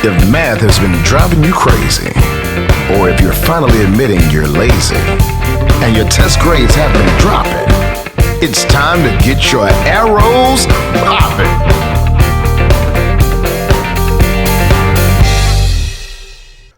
If math has been driving you crazy, or if you're finally admitting you're lazy, and your test grades have been dropping, it's time to get your arrows popping.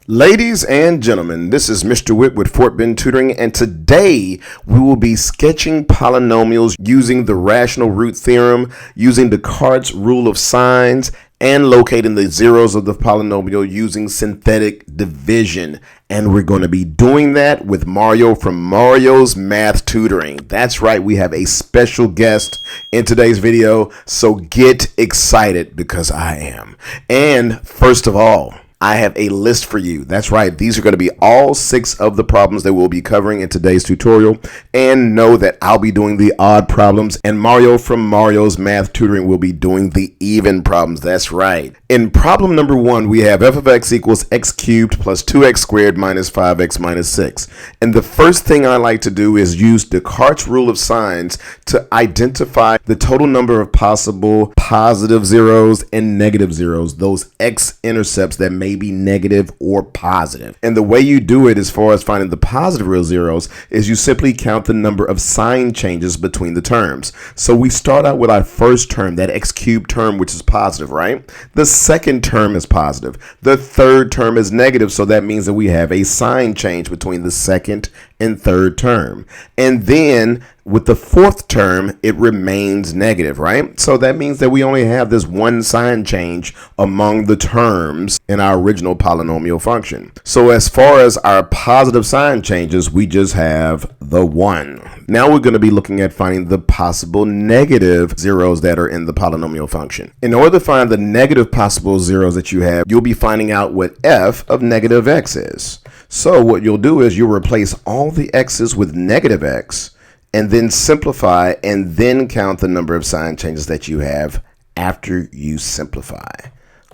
Ladies and gentlemen, this is Mr. Whip with Fort Bend Tutoring, and today we will be sketching polynomials using the rational root theorem, using Descartes' rule of signs, and locating the zeros of the polynomial using synthetic division. And we're going to be doing that with Mario from Mario's Math Tutoring. That's right, we have a special guest in today's video, so get excited because I am. And first of all, I have a list for you. That's right. These are going to be all 6 of the problems that we'll be covering in today's tutorial. And know that I'll be doing the odd problems and Mario from Mario's Math Tutoring will be doing the even problems. That's right. In problem number 1, we have f of x equals x cubed plus 2x squared minus 5x minus 6. And the first thing I like to do is use Descartes' rule of signs to identify the total number of possible positive zeros and negative zeros, those x-intercepts that may be negative or positive. And the way you do it as far as finding the positive real zeros is you simply count the number of sign changes between the terms. So we start out with our first term, that x cubed term, which is positive, right? The second term is positive. The third term is negative, so that means that we have a sign change between the second and third term. And then with the fourth term, it remains negative, right? So that means that we only have this one sign change among the terms in our original polynomial function. So as far as our positive sign changes, we just have the 1. Now we're going to be looking at finding the possible negative zeros that are in the polynomial function. In order to find the negative possible zeros that you have, you'll be finding out what f of negative x is. So what you'll do is you'll replace all the x's with negative x and then simplify and then count the number of sign changes that you have after you simplify.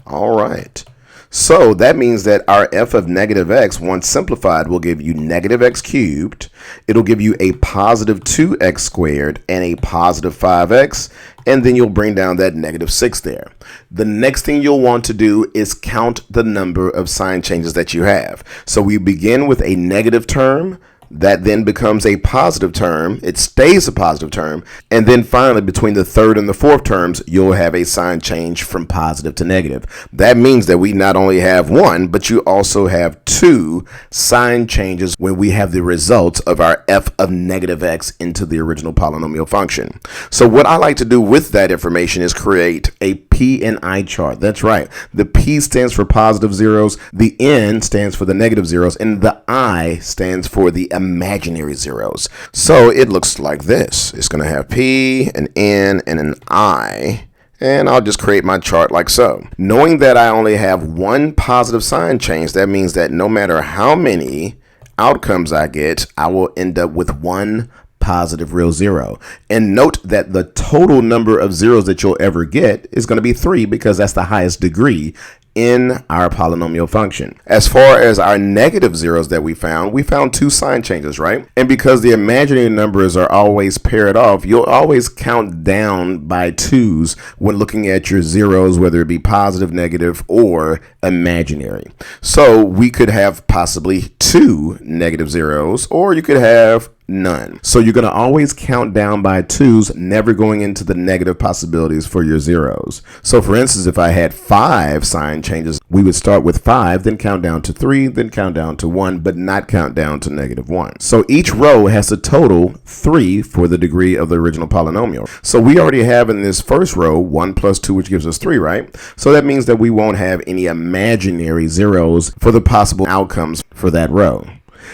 All right. So that means that our f of negative x, once simplified, will give you negative x cubed. It'll give you a positive 2x squared and a positive 5x. And then you'll bring down that negative 6 there. The next thing you'll want to do is count the number of sign changes that you have. So we begin with a negative term. That then becomes a positive term. It stays a positive term. And then finally, between the third and the fourth terms, you'll have a sign change from positive to negative. That means that we not only have 1, but you also have 2 sign changes when we have the results of our f of negative x into the original polynomial function. So what I like to do with that information is create a P and I chart. That's right. The P stands for positive zeros, the N stands for the negative zeros, and the I stands for the imaginary zeros. So it looks like this. It's going to have P, an N, and an I. And I'll just create my chart like so. Knowing that I only have 1 positive sign change, that means that no matter how many outcomes I get, I will end up with 1 positive real zero. And note that the total number of zeros that you'll ever get is going to be 3 because that's the highest degree in our polynomial function. As far as our negative zeros that we found 2 sign changes, right? And because the imaginary numbers are always paired off, you'll always count down by 2s when looking at your zeros, whether it be positive, negative, or imaginary. So we could have possibly 2 negative zeros, or you could have none. So you're going to always count down by 2s, never going into the negative possibilities for your zeros. So for instance, if I had 5 sign changes, we would start with 5, then count down to 3, then count down to 1, but not count down to negative 1. So each row has to total 3 for the degree of the original polynomial. So we already have in this first row 1 plus 2, which gives us 3, right? So that means that we won't have any imaginary zeros for the possible outcomes for that row.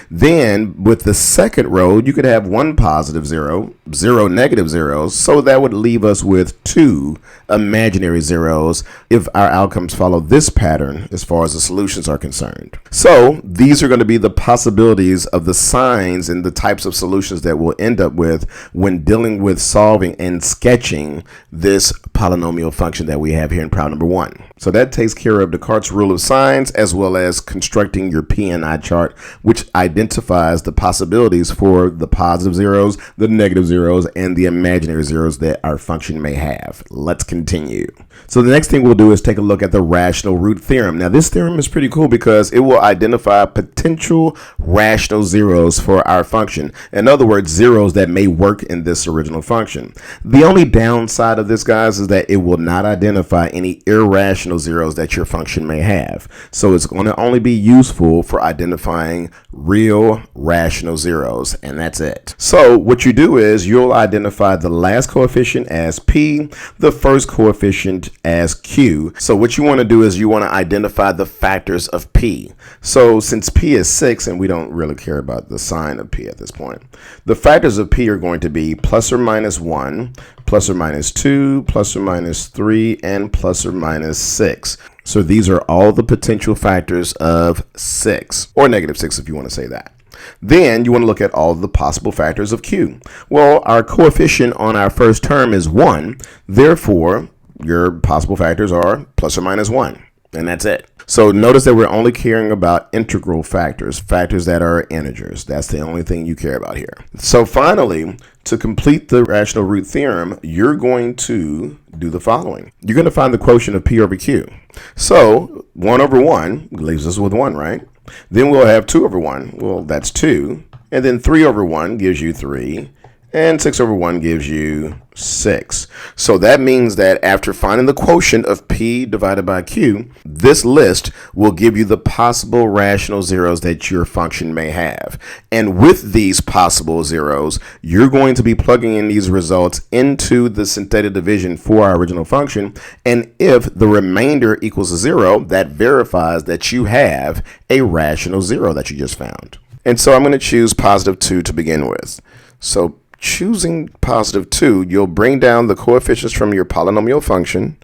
Then with the second row, you could have 1 positive zero, 0 negative zeros. So that would leave us with 2 imaginary zeros if our outcomes follow this pattern as far as the solutions are concerned. So these are going to be the possibilities of the signs and the types of solutions that we'll end up with when dealing with solving and sketching this polynomial function that we have here in problem number 1. So that takes care of Descartes' rule of signs as well as constructing your P and I chart, which identifies the possibilities for the positive zeros, the negative zeros, and the imaginary zeros that our function may have. Let's continue. So the next thing we'll do is take a look at the rational root theorem. Now this theorem is pretty cool because it will identify potential rational zeros for our function. In other words, zeros that may work in this original function. The only downside of this, guys, is that it will not identify any irrational zeros that your function may have. So it's going to only be useful for identifying real rational zeros, and that's it. So what you do is you'll identify the last coefficient as p, the first coefficient as q. So what you want to do is you want to identify the factors of p. So since p is 6, and we don't really care about the sign of p at this point, the factors of p are going to be plus or minus 1, plus or minus 2, plus or minus 3, and plus or minus 6. So these are all the potential factors of 6, or negative 6 if you want to say that. Then you want to look at all the possible factors of q. Well, our coefficient on our first term is 1. Therefore, your possible factors are plus or minus 1. And that's it. So notice that we're only caring about integral factors, factors that are integers. That's the only thing you care about here. So finally, to complete the rational root theorem, you're going to do the following. You're going to find the quotient of p over q. So 1 over 1 leaves us with 1, right? Then we'll have 2 over 1. Well, that's 2. And then 3 over 1 gives you 3. And 6 over 1 gives you 6. So that means that after finding the quotient of p divided by q, this list will give you the possible rational zeros that your function may have. And with these possible zeros, you're going to be plugging in these results into the synthetic division for our original function. And if the remainder equals 0, that verifies that you have a rational zero that you just found. And so I'm going to choose positive 2 to begin with. So choosing positive 2, you'll bring down the coefficients from your polynomial function,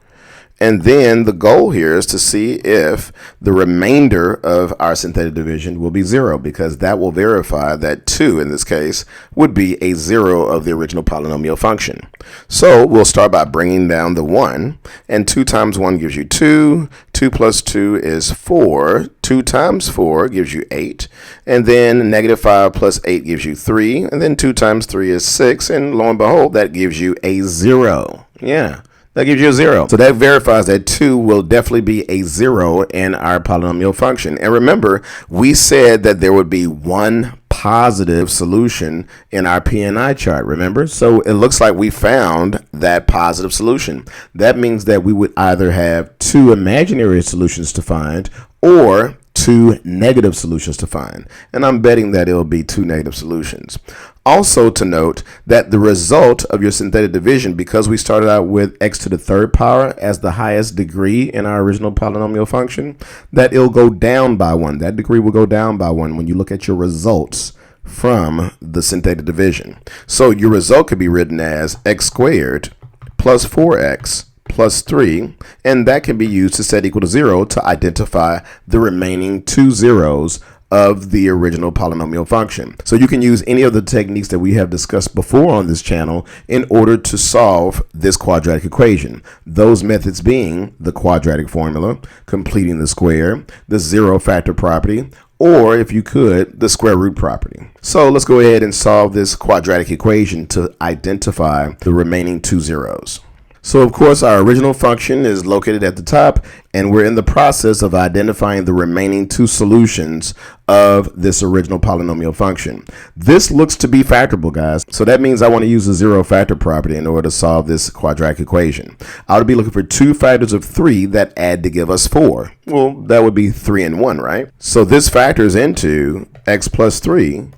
and then the goal here is to see if the remainder of our synthetic division will be 0, because that will verify that 2 in this case would be a 0 of the original polynomial function. So we'll start by bringing down the 1, and 2 times 1 gives you 2, 2 plus 2 is 4, 2 times 4 gives you 8, and then negative 5 plus 8 gives you 3, and then 2 times 3 is 6, and lo and behold, that gives you a 0. Yeah. That gives you a 0. So that verifies that 2 will definitely be a 0 in our polynomial function. And remember, we said that there would be one positive solution in our P&I chart, remember? So it looks like we found that positive solution. That means that we would either have 2 imaginary solutions to find or 2 negative solutions to find. And I'm betting that it'll be 2 negative solutions. Also to note that the result of your synthetic division, because we started out with x to the 3rd power as the highest degree in our original polynomial function, that it'll go down by 1. That degree will go down by 1 when you look at your results from the synthetic division. So your result could be written as x squared plus 4x plus 3, and that can be used to set equal to 0 to identify the remaining 2 zeros of the original polynomial function. So you can use any of the techniques that we have discussed before on this channel in order to solve this quadratic equation. Those methods being the quadratic formula, completing the square, the zero factor property, or if you could, the square root property. So let's go ahead and solve this quadratic equation to identify the remaining 2 zeros. So of course our original function is located at the top, and we're in the process of identifying the remaining 2 solutions of this original polynomial function. This looks to be factorable, guys. So that means I want to use the zero factor property in order to solve this quadratic equation. I would be looking for 2 factors of 3 that add to give us 4. Well, that would be 3 and 1, right? So this factors into x plus 3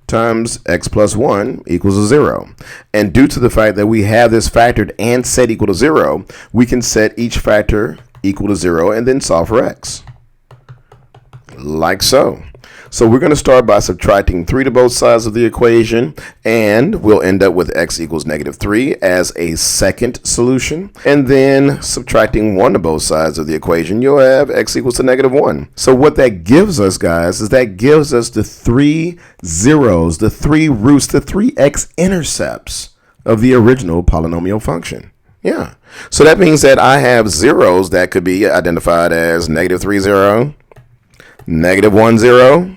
times x plus 1 equals a 0. And due to the fact that we have this factored and set equal to 0, we can set each factor equal to 0 and then solve for x. Like so. So we're going to start by subtracting 3 to both sides of the equation, and we'll end up with x equals negative 3 as a second solution. And then subtracting 1 to both sides of the equation, you'll have x equals to negative 1. So what that gives us, guys, is that gives us the 3 zeros, the 3 roots, the 3 x-intercepts of the original polynomial function. Yeah. So that means that I have zeros that could be identified as negative 3, 0, negative 1, 0,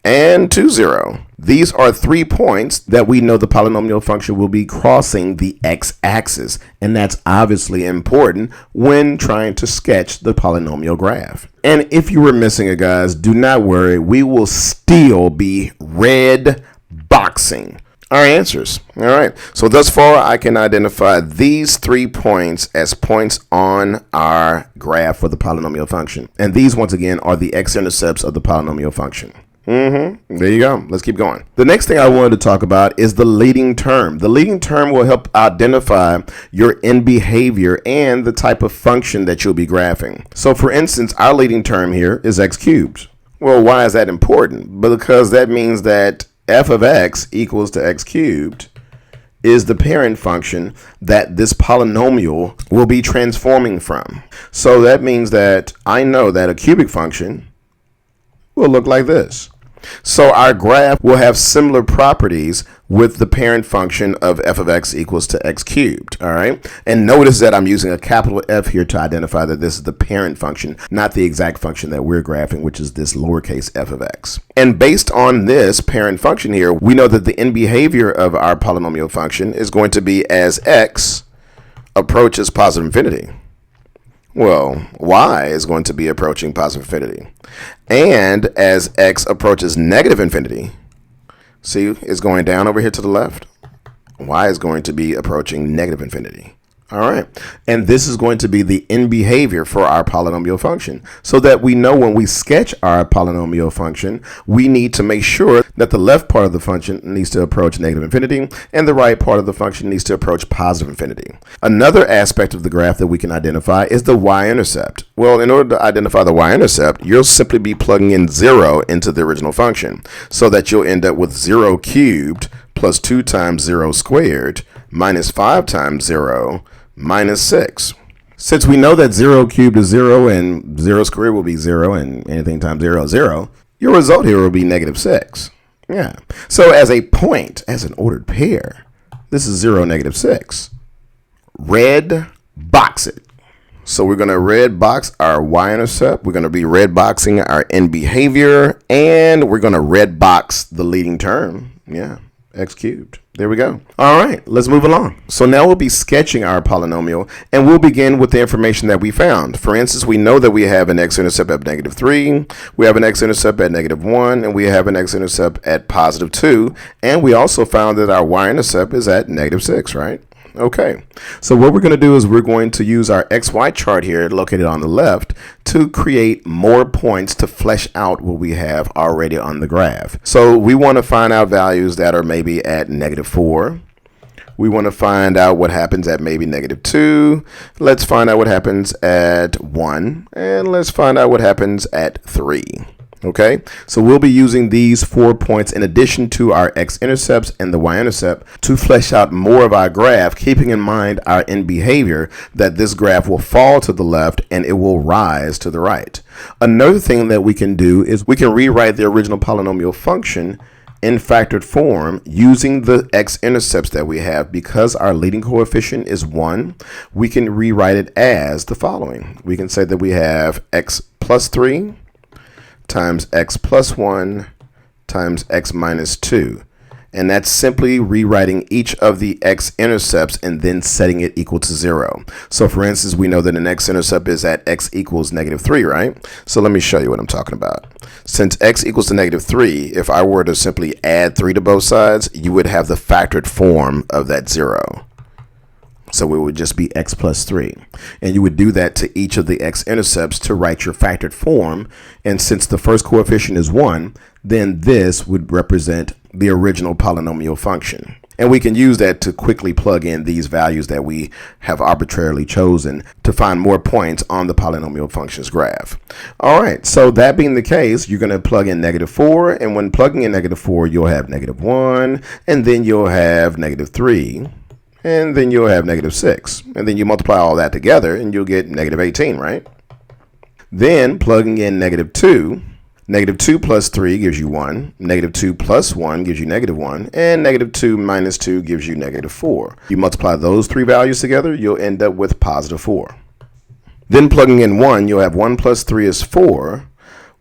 and 2, 0. These are 3 points that we know the polynomial function will be crossing the x-axis, and that's obviously important when trying to sketch the polynomial graph. And if you were missing it, guys, do not worry. We will still be red boxing our answers. All right. So thus far, I can identify these 3 points as points on our graph for the polynomial function. And these, once again, are the x-intercepts of the polynomial function. There you go. Let's keep going. The next thing I wanted to talk about is the leading term. The leading term will help identify your end behavior and the type of function that you'll be graphing. So for instance, our leading term here is x cubed. Well, why is that important? Because that means that f of x equals to x cubed is the parent function that this polynomial will be transforming from. So that means that I know that a cubic function will look like this. So our graph will have similar properties with the parent function of f of x equals to x cubed. All right. And notice that I'm using a capital F here to identify that this is the parent function, not the exact function that we're graphing, which is this lowercase f of x. And based on this parent function here, we know that the end behavior of our polynomial function is going to be as x approaches positive infinity. Well, y is going to be approaching positive infinity. And as x approaches negative infinity, see, it's going down over here to the left. Y is going to be approaching negative infinity. All right. And this is going to be the end behavior for our polynomial function, so that we know when we sketch our polynomial function, we need to make sure that the left part of the function needs to approach negative infinity and the right part of the function needs to approach positive infinity. Another aspect of the graph that we can identify is the y-intercept. Well, in order to identify the y-intercept, you'll simply be plugging in 0 into the original function, so that you'll end up with 0 cubed plus 2 times 0 squared minus 5 times 0 minus 6. Since we know that 0 cubed is 0 and 0 squared will be 0 and anything times 0 is 0, your result here will be negative 6. Yeah. So as a point, as an ordered pair, this is 0, negative 6. Red box it. So we're going to red box our y-intercept. We're going to be red boxing our end behavior, and we're going to red box the leading term. Yeah. X cubed. There we go. All right, let's move along. So now we'll be sketching our polynomial, and we'll begin with the information that we found. For instance, we know that we have an x-intercept at negative 3, we have an x-intercept at negative 1, and we have an x-intercept at positive 2, and we also found that our y-intercept is at negative 6, right? Okay, so what we're going to do is we're going to use our XY chart here located on the left to create more points to flesh out what we have already on the graph. So we want to find out values that are maybe at negative 4. We want to find out what happens at maybe negative 2. Let's find out what happens at 1. And let's find out what happens at 3. Okay, so we'll be using these 4 points in addition to our x-intercepts and the y-intercept to flesh out more of our graph, keeping in mind our end behavior that this graph will fall to the left and it will rise to the right. Another thing that we can do is we can rewrite the original polynomial function in factored form using the x-intercepts that we have. Because our leading coefficient is 1, we can rewrite it as the following. We can say that we have x plus 3 times x plus 1 times x minus 2. And that's simply rewriting each of the x-intercepts and then setting it equal to 0. So for instance, we know that an x-intercept is at x equals negative 3, right? So let me show you what I'm talking about. Since x equals to negative 3, if I were to simply add 3 to both sides, you would have the factored form of that 0. So it would just be x plus 3. And you would do that to each of the x-intercepts to write your factored form. And since the first coefficient is 1, then this would represent the original polynomial function. And we can use that to quickly plug in these values that we have arbitrarily chosen to find more points on the polynomial function's graph. All right, so that being the case, you're going to plug in negative 4. And when plugging in negative 4, you'll have negative 1. And then you'll have negative 3. And then you'll have negative 6. And then you multiply all that together and you'll get negative 18, right? Then plugging in negative 2. Negative 2 plus 3 gives you 1. Negative 2 plus 1 gives you negative 1. And negative 2 minus 2 gives you negative 4. You multiply those 3 values together, you'll end up with positive 4. Then plugging in 1, you'll have 1 plus 3 is 4.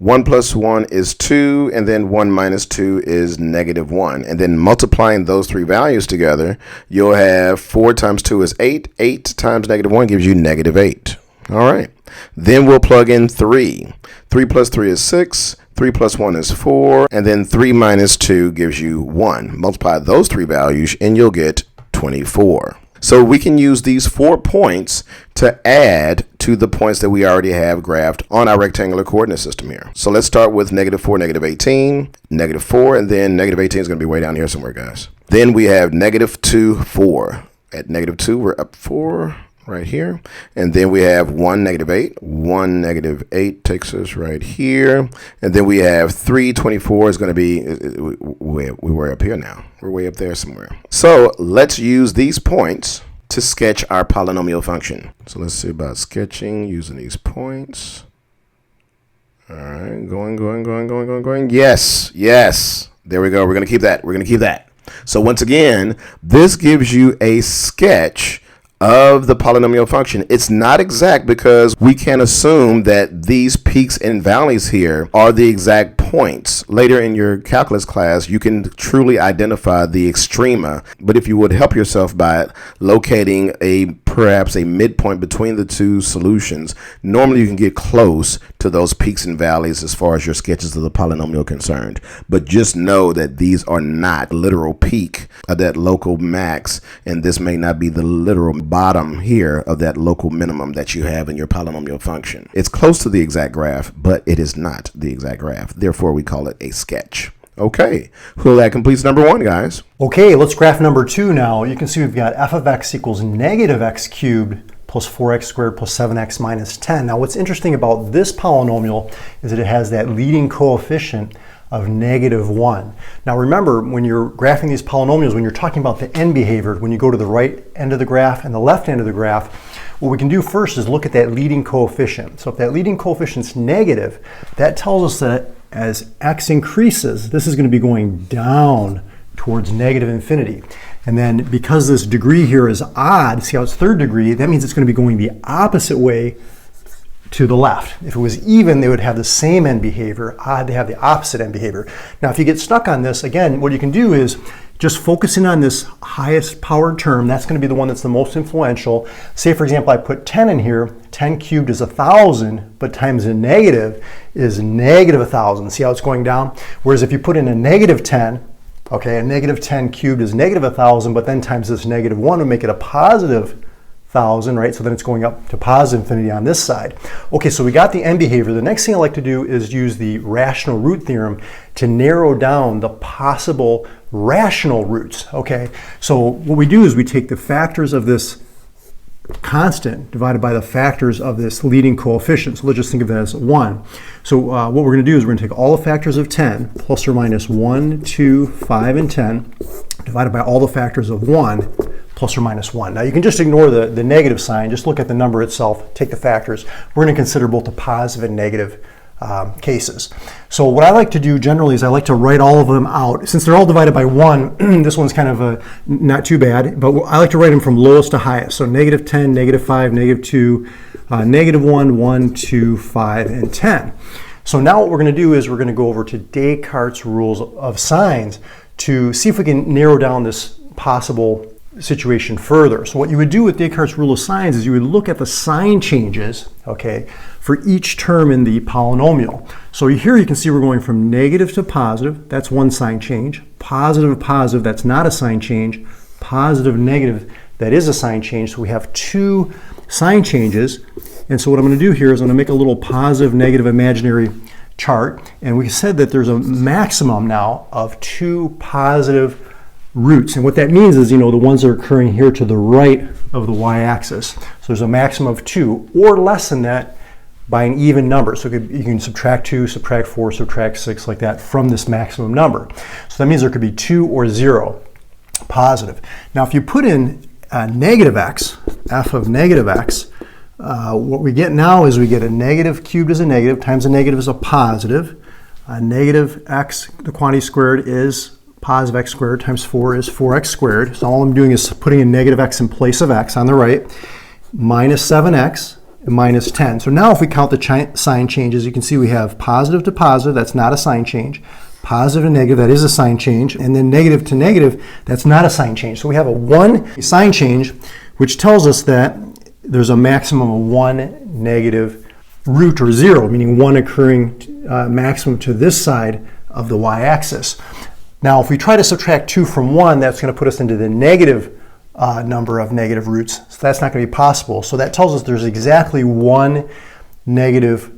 1 plus 1 is 2, and then 1 minus 2 is negative 1. And then multiplying those three values together, you'll have 4 times 2 is 8. 8 times negative 1 gives you negative 8. All right. Then we'll plug in 3. 3 plus 3 is 6. 3 plus 1 is 4. And then 3 minus 2 gives you 1. Multiply those three values, and you'll get 24. So we can use these 4 points to add to the points that we already have graphed on our rectangular coordinate system here. So let's start with negative 4, negative 18, negative 4, and then negative 18 is going to be way down here somewhere, guys. Then we have negative 2, 4. At negative 2, we're up 4 right here. And then we have 1, negative 8. 1, negative 8 takes us right here. And then we have 3, 24 is going to be, we're way up here now. We're way up there somewhere. So let's use these points to sketch our polynomial function. So let's see about sketching using these points. All right, going. Yes. There we go. We're going to keep that. So once again, this gives you a sketch of the polynomial function. It's not exact because we can't assume that these peaks and valleys here are the exact points. Later in your calculus class, you can truly identify the extrema, but if you would help yourself by locating perhaps a midpoint between the two solutions, normally you can get close to those peaks and valleys as far as your sketches of the polynomial are concerned. But just know that these are not literal peak of that local max, and this may not be the literal bottom here of that local minimum that you have in your polynomial function. It's close to the exact graph, but it is not the exact graph. Therefore, we call it a sketch. Okay, well, that completes number 1, guys. Okay, let's graph number 2 now. You can see we've got f of x equals negative x cubed plus 4x squared plus 7x minus 10. Now, what's interesting about this polynomial is that it has that leading coefficient of negative 1. Now remember, when you're graphing these polynomials, when you're talking about the end behavior, when you go to the right end of the graph and the left end of the graph, what we can do first is look at that leading coefficient. So if that leading coefficient's negative, that tells us that as x increases, this is going to be going down towards negative infinity. And then because this degree here is odd, see how it's third degree, that means it's going to be going the opposite way to the left. If it was even, they would have the same end behavior. Odd, they have the opposite end behavior. Now, if you get stuck on this, again, what you can do is just focusing on this highest powered term. That's going to be the one that's the most influential. Say, for example, I put 10 in here. 10 cubed is 1,000, but times a negative is negative 1,000. See how it's going down? Whereas if you put in a negative 10, okay, a negative 10 cubed is negative 1,000, but then times this negative 1 would make it a positive 1,000, right? So then it's going up to positive infinity on this side. Okay, so we got the end behavior. The next thing I like to do is use the rational root theorem to narrow down the possible rational roots, okay? So what we do is we take the factors of this constant divided by the factors of this leading coefficient. So let's just think of that as 1. So what we're going to do is we're going to take all the factors of 10, plus or minus 1, 2, 5, and 10, divided by all the factors of 1, plus or minus 1. Now you can just ignore the negative sign, just look at the number itself, take the factors. We're going to consider both the positive and negative cases. So what I like to do generally is I like to write all of them out. Since they're all divided by 1, this one's kind of not too bad, but I like to write them from lowest to highest. So negative 10, negative 5, negative 2, negative 1, 1, 2, 5, and 10. So now what we're going to do is we're going to go over to Descartes' rules of signs to see if we can narrow down this possible situation further. So what you would do with Descartes' rule of signs is you would look at the sign changes, okay, for each term in the polynomial. So here you can see we're going from negative to positive. That's one sign change. Positive, positive, that's not a sign change. Positive, negative, that is a sign change. So we have 2 sign changes. And so what I'm going to do here is I'm going to make a little positive, negative, imaginary chart. And we said that there's a maximum now of 2 positive roots. And what that means is, the ones that are occurring here to the right of the y-axis. So there's a maximum of 2 or less than that by an even number. So you can subtract 2, subtract 4, subtract 6 like that from this maximum number. So that means there could be 2 or 0 positive. Now if you put in negative x, f of negative x, what we get now is we get a negative cubed is a negative times a negative is a positive. Negative x, the quantity squared, is positive x squared times 4 is 4x squared. So all I'm doing is putting a negative x in place of x on the right, minus 7x, minus 10. So now if we count the sign changes, you can see we have positive to positive, that's not a sign change. Positive to negative, that is a sign change. And then negative to negative, that's not a sign change. So we have a 1 sign change, which tells us that there's a maximum of 1 negative root, or 0, meaning 1 occurring maximum to this side of the y-axis. Now if we try to subtract 2 from 1, that's going to put us into the negative number of negative roots. So that's not going to be possible. So that tells us there's exactly 1 negative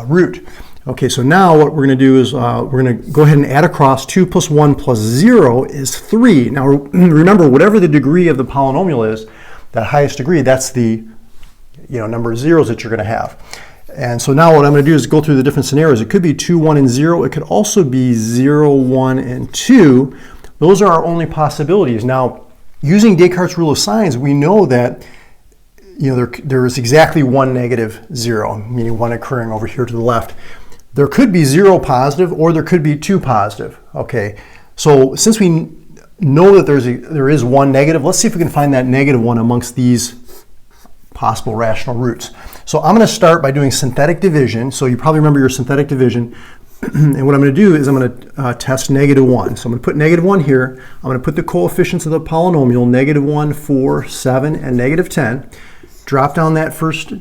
root. Okay, so now what we're going to do is we're going to go ahead and add across. 2 plus 1 plus 0 is 3. Now remember, whatever the degree of the polynomial is, that highest degree, that's the number of zeros that you're going to have. And so now what I'm going to do is go through the different scenarios. It could be 2, 1, and 0. It could also be 0, 1, and 2. Those are our only possibilities. Now, using Descartes' rule of signs, we know that there is exactly 1 negative 0, meaning 1 occurring over here to the left. There could be 0 positive, or there could be 2 positive. Okay, so since we know that there is 1 negative, let's see if we can find that negative 1 amongst these possible rational roots. So I'm going to start by doing synthetic division. So you probably remember your synthetic division. And what I'm going to do is I'm going to test negative 1. So I'm going to put negative 1 here. I'm going to put the coefficients of the polynomial, negative 1, 4, 7, and negative 10. Drop down that first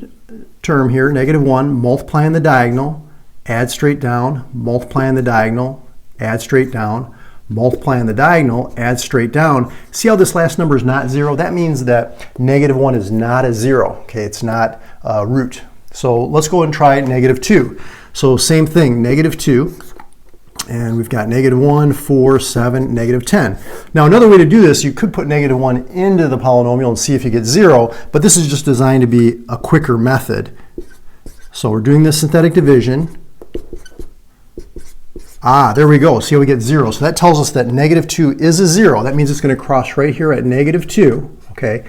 term here, negative 1, multiply in the diagonal, add straight down, multiply in the diagonal, add straight down, multiply in the diagonal, add straight down. See how this last number is not 0? That means that negative 1 is not a 0. Okay, it's not a root. So let's go and try negative 2. So same thing, negative 2. And we've got negative 1, 4, 7, negative 10. Now another way to do this, you could put negative 1 into the polynomial and see if you get 0, but this is just designed to be a quicker method. So we're doing this synthetic division. There we go. See how we get 0. So that tells us that negative 2 is a 0. That means it's going to cross right here at negative 2. Okay.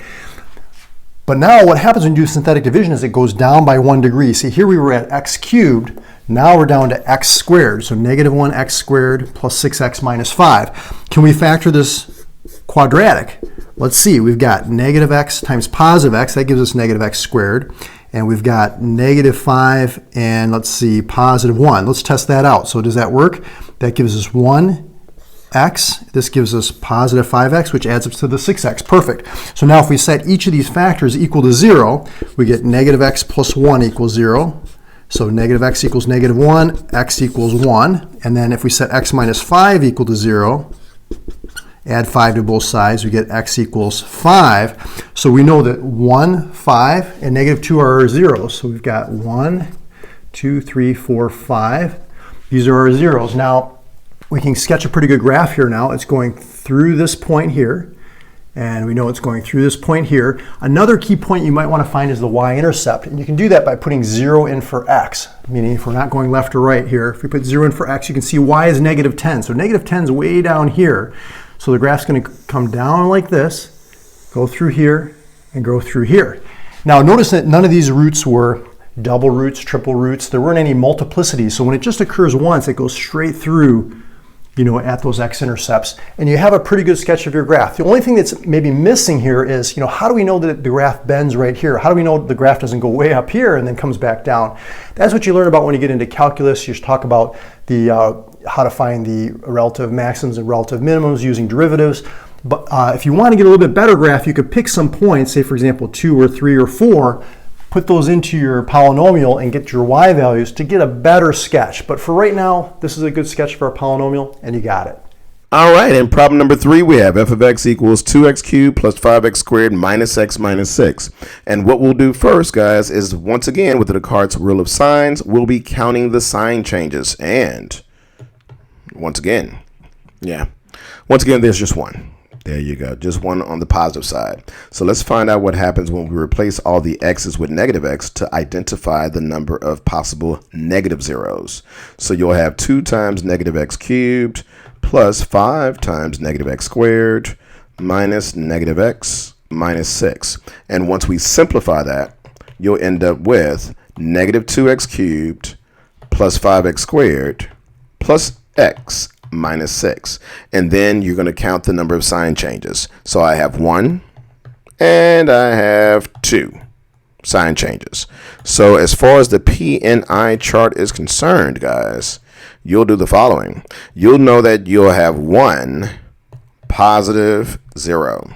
But now what happens when you do synthetic division is it goes down by 1 degree. See, here we were at x cubed. Now we're down to x squared. So negative 1x squared plus 6x minus 5. Can we factor this quadratic? Let's see. We've got negative x times positive x. That gives us negative x squared. And we've got negative 5 and let's see, positive 1. Let's test that out. So does that work? That gives us 1x. This gives us positive 5x, which adds up to the 6x. Perfect. So now if we set each of these factors equal to 0, we get negative x plus 1 equals 0. So negative x equals negative 1, x equals 1. And then if we set x minus 5 equal to 0, add 5 to both sides, we get x equals 5. So we know that 1, 5, and negative 2 are our zeros. So we've got 1, 2, 3, 4, 5. These are our zeros. Now, we can sketch a pretty good graph here now. It's going through this point here, and we know it's going through this point here. Another key point you might want to find is the y-intercept, and you can do that by putting 0 in for x, meaning if we're not going left or right here, if we put 0 in for x, you can see y is negative 10. So negative 10 is way down here. So the graph's going to come down like this, go through here, and go through here. Now notice that none of these roots were double roots, triple roots. There weren't any multiplicities. So when it just occurs once, it goes straight through, at those x-intercepts. And you have a pretty good sketch of your graph. The only thing that's maybe missing here is, how do we know that the graph bends right here? How do we know the graph doesn't go way up here and then comes back down? That's what you learn about when you get into calculus. You talk about the how to find the relative maxims and relative minimums using derivatives. But if you want to get a little bit better graph, you could pick some points, say for example 2 or 3 or 4, put those into your polynomial and get your y values to get a better sketch. But for right now, this is a good sketch for a polynomial, and you got it. All right, in problem number 3, we have f of x equals 2x cubed plus 5x squared minus x minus 6. And what we'll do first, guys, is once again, with the Descartes rule of signs, we'll be counting the sign changes. And once again, there's just one. There you go, just one on the positive side. So let's find out what happens when we replace all the x's with negative x to identify the number of possible negative zeros. So you'll have 2 times negative x cubed plus 5 times negative x squared minus negative x minus 6. And once we simplify that, you'll end up with negative 2x cubed plus 5x squared plus x minus 6. And then you're going to count the number of sign changes. So I have 1 and I have 2. sign changes. So as far as the PNI chart is concerned, guys, you'll do the following. You'll know that you'll have 1, positive 0.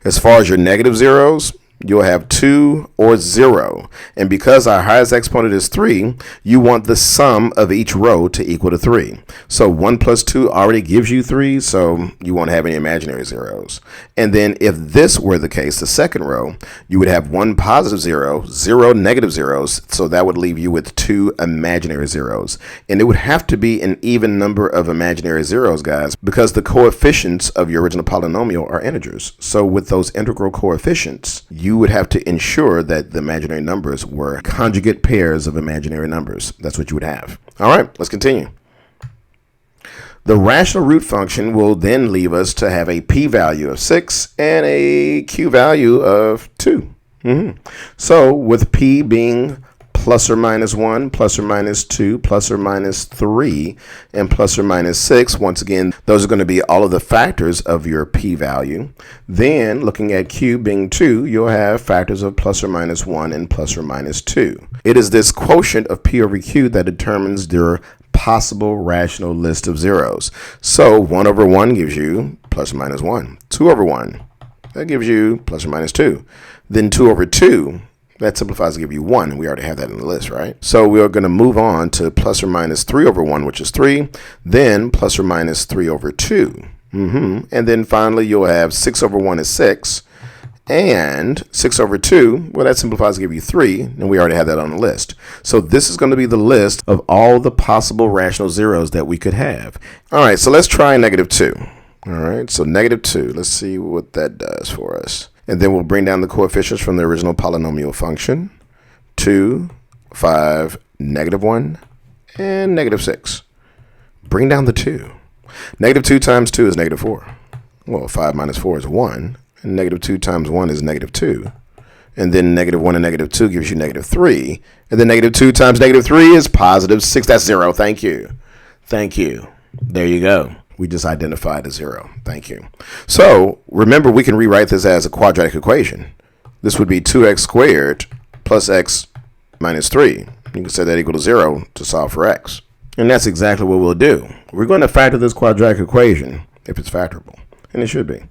As far as your negative zeros, you'll have 2 or 0. And because our highest exponent is 3, you want the sum of each row to equal to 3. So 1 plus 2 already gives you 3, so you won't have any imaginary zeros. And then if this were the case, the second row, you would have 1 positive 0, 0 negative zeros, so that would leave you with 2 imaginary zeros. And it would have to be an even number of imaginary zeros, guys, because the coefficients of your original polynomial are integers. So with those integral coefficients, you would have to ensure that the imaginary numbers were conjugate pairs of imaginary numbers. That's what you would have. All right, let's continue. The rational root function will then leave us to have a p-value of 6 and a q-value of 2. So with p being plus or minus 1, plus or minus 2, plus or minus 3, and plus or minus 6. Once again, those are going to be all of the factors of your p-value. Then, looking at q being 2, you'll have factors of plus or minus 1 and plus or minus 2. It is this quotient of p over q that determines your possible rational list of zeros. So 1 over 1 gives you plus or minus 1. 2 over 1, that gives you plus or minus 2. Then 2 over 2, that simplifies to give you 1. We already have that in the list, right? So we are going to move on to plus or minus 3 over 1, which is 3. Then plus or minus 3 over 2. And then finally, you'll have 6 over 1 is 6. And 6 over 2, well, that simplifies to give you 3. And we already have that on the list. So this is going to be the list of all the possible rational zeros that we could have. All right, so let's try negative 2. All right, so negative 2. Let's see what that does for us. And then we'll bring down the coefficients from the original polynomial function. 2, 5, negative 1, and negative 6. Bring down the 2. Negative 2 times 2 is negative 4. Well, 5 minus 4 is 1. And negative 2 times 1 is negative 2. And then negative 1 and negative 2 gives you negative 3. And then negative 2 times negative 3 is positive 6. That's 0. Thank you. Thank you. There you go. We just identified a 0. Thank you. So remember, we can rewrite this as a quadratic equation. This would be 2x squared plus x minus 3. You can set that equal to 0 to solve for x. And that's exactly what we'll do. We're going to factor this quadratic equation if it's factorable. And it should be.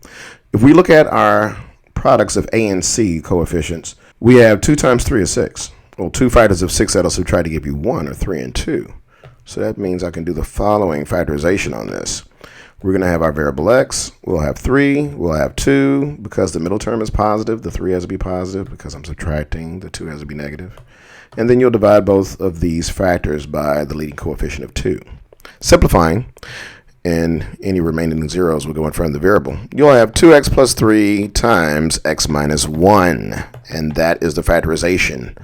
If we look at our products of a and c coefficients, we have 2 times 3 is 6. Well, 2 factors of 6 that'll subtract to give you 1 or 3 and 2. So that means I can do the following factorization on this. We're going to have our variable x. We'll have 3. We'll have 2. Because the middle term is positive, the 3 has to be positive. Because I'm subtracting, the 2 has to be negative. And then you'll divide both of these factors by the leading coefficient of 2. Simplifying, and any remaining zeros will go in front of the variable. You'll have 2x plus 3 times x minus 1. And that is the factorization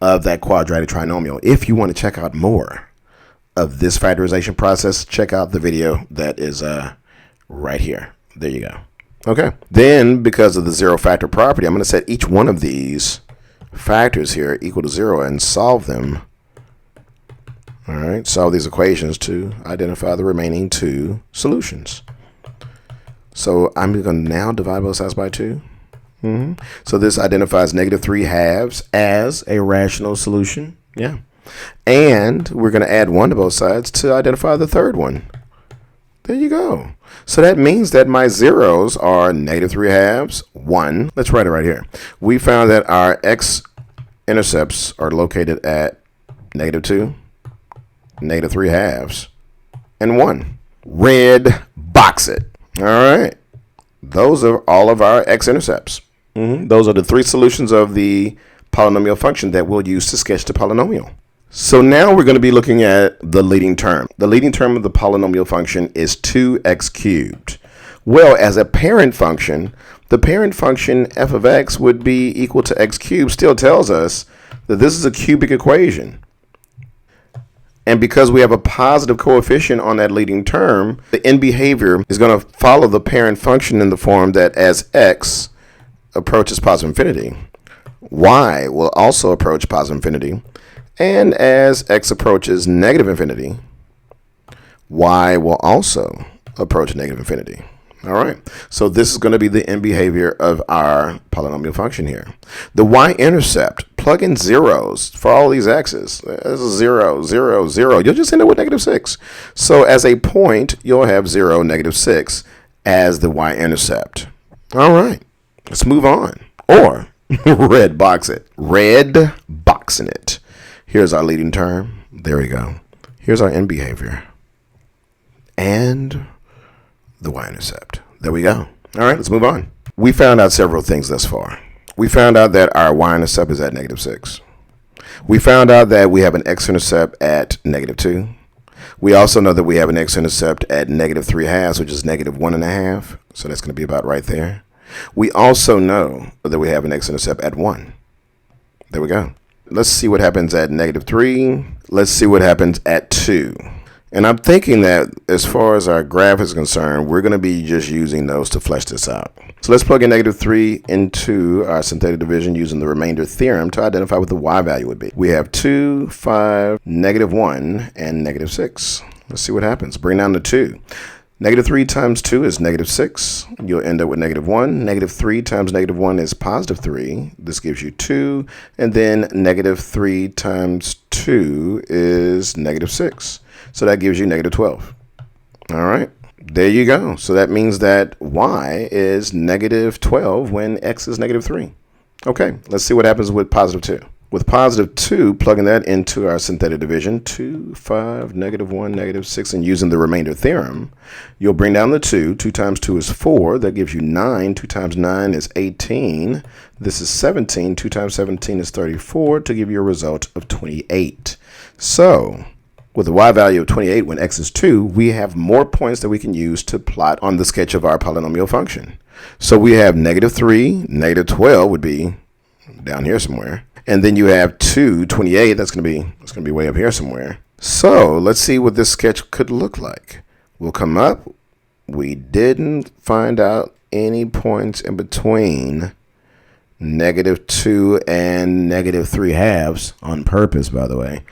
of that quadratic trinomial. If you want to check out more of this factorization process, check out the video that is right here. There you go. Okay. Then, because of the zero factor property, I'm going to set each one of these factors here equal to 0 and solve them. All right. Solve these equations to identify the remaining 2 solutions. So I'm going to now divide both sides by 2. So this identifies negative 3 halves as a rational solution. Yeah. And we're going to add 1 to both sides to identify the third one. There you go. So that means that my zeros are negative 3 halves, 1. Let's write it right here. We found that our x-intercepts are located at negative 2, negative 3 halves, and 1. Red box it. All right. Those are all of our x-intercepts. Those are the 3 solutions of the polynomial function that we'll use to sketch the polynomial. So now we're going to be looking at the leading term. The leading term of the polynomial function is 2x cubed. Well, as a parent function, the parent function f of x would be equal to x cubed still tells us that this is a cubic equation. And because we have a positive coefficient on that leading term, the end behavior is going to follow the parent function in the form that as x approaches positive infinity, y will also approach positive infinity. And as x approaches negative infinity, y will also approach negative infinity. All right, so this is going to be the end behavior of our polynomial function here. The y-intercept, plug in zeros for all these x's. This is 0, 0, 0. You'll just end up with -6. So as a point, you'll have 0, -6 as the y-intercept. All right, let's move on. Or red box it. Red boxing it. Here's our leading term. There we go. Here's our end behavior. And the y-intercept. There we go. All right, let's move on. We found out several things thus far. We found out that our y-intercept is at -6. We found out that we have an x-intercept at -2. We also know that we have an x-intercept at -3/2, which is -1.5. So that's going to be about right there. We also know that we have an x-intercept at 1. There we go. Let's see what happens at -3. Let's see what happens at 2. And I'm thinking that as far as our graph is concerned, we're going to be just using those to flesh this out. So let's plug in -3 into our synthetic division using the remainder theorem to identify what the y value would be. We have 2, 5, -1, and -6. Let's see what happens. Bring down the 2. -3 times 2 is -6. You'll end up with -1. -3 times -1 is +3. This gives you 2. And then -3 times 2 is -6. So that gives you -12. All right, there you go. So that means that y is -12 when x is -3. Okay, let's see what happens with +2. With +2, plugging that into our synthetic division, 2, 5, -1, -6, and using the remainder theorem, you'll bring down the 2. 2 times 2 is 4. That gives you 9. 2 times 9 is 18. This is 17. 2 times 17 is 34 to give you a result of 28. So with a y value of 28 when x is 2, we have more points that we can use to plot on the sketch of our polynomial function. So we have -3, -12 would be down here somewhere. And then you have 2, 28, that's going to be way up here somewhere. So let's see what this sketch could look like. We'll come up. We didn't find out any points in between -2 and -3/2 on purpose, by the way.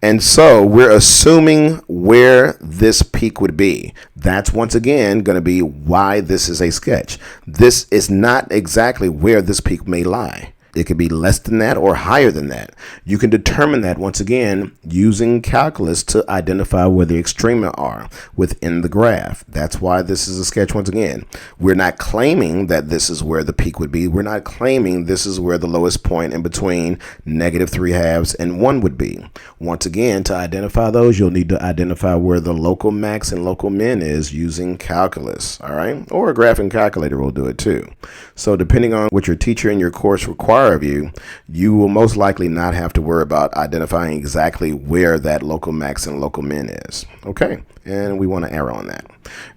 And so we're assuming where this peak would be. That's once again going to be why this is a sketch. This is not exactly where this peak may lie. It could be less than that or higher than that. You can determine that once again using calculus to identify where the extrema are within the graph. That's why this is a sketch once again. We're not claiming that this is where the peak would be. We're not claiming this is where the lowest point in between -3/2 and 1 would be. Once again, to identify those, you'll need to identify where the local max and local min is using calculus, all right? Or a graphing calculator will do it too. So depending on what your teacher in your course requires of you, you will most likely not have to worry about identifying exactly where that local max and local min is. Okay, and we want to arrow on that.